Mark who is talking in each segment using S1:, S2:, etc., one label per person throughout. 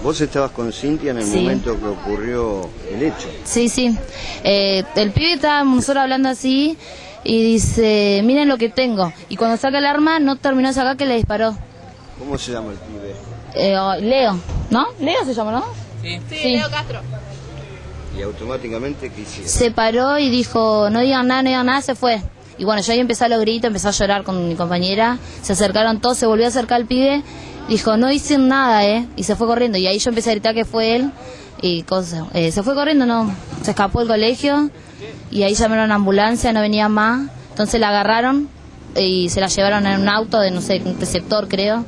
S1: Vos estabas con Cintia en el momento que ocurrió el hecho.
S2: Sí, sí. El pibe estaba nosotros hablando así y dice, miren lo que tengo. Y cuando saca el arma, no terminó de sacar que le disparó.
S1: ¿Cómo se llama el pibe?
S2: Leo, ¿no? Leo se llama, ¿no?
S3: Sí,
S2: Sí.
S3: Leo Castro.
S1: Y automáticamente, ¿qué hicieron?
S2: Se paró y dijo, no digan nada, se fue. Y bueno, yo ahí empecé a los gritos, empecé a llorar con mi compañera. Se acercaron todos, se volvió a acercar el pibe. Dijo, no hice nada, y se fue corriendo. Y ahí yo empecé a gritar que fue él. Y cosas. Se fue corriendo, no. Se escapó del colegio. Y ahí llamaron a una ambulancia, no venía más. Entonces la agarraron y se la llevaron en un auto de, no sé, un receptor, creo.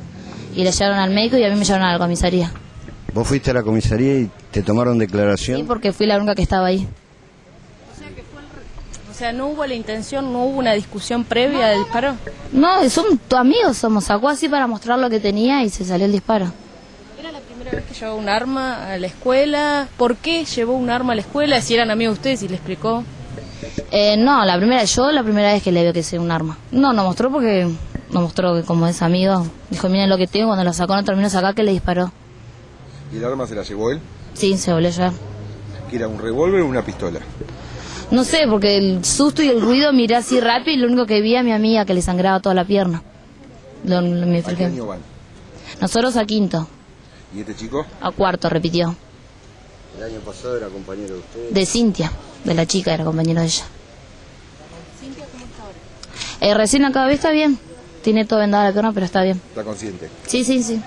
S2: Y la llevaron al médico y a mí me llevaron a la comisaría.
S1: ¿Vos fuiste a la comisaría y te tomaron declaración?
S2: Sí, porque fui la única que estaba ahí.
S3: O sea, no hubo la intención, no hubo una discusión previa del disparo.
S2: No, son amigos, somos. Sacó así para mostrar lo que tenía y se salió el disparo.
S3: ¿Era la primera vez que llevaba un arma a la escuela? ¿Por qué llevó un arma a la escuela? Si eran amigos ustedes y le explicó.
S2: No, la primera vez que le veo que sea un arma. No mostró porque no mostró que como es amigo. Dijo, miren lo que tengo, cuando lo sacó no terminó de sacar que le disparó.
S4: ¿Y el arma se la llevó él?
S2: Sí, se volvió a llevar.
S4: ¿Que era un revólver o una pistola?
S2: No sé, porque el susto y el ruido miré así rápido y lo único que vi a mi amiga que le sangraba toda la pierna.
S4: ¿A qué año van?
S2: Nosotros a quinto,
S4: ¿Y este chico?
S2: a cuarto, repitió.
S1: El año pasado era compañero de ustedes.
S2: De Cintia, de la chica, era compañero de ella.
S3: ¿Cintia cómo está ahora?
S2: Recién acaba, está bien. Tiene todo vendado la pierna, pero está bien.
S4: ¿Está consciente?
S2: Sí, sí, sí.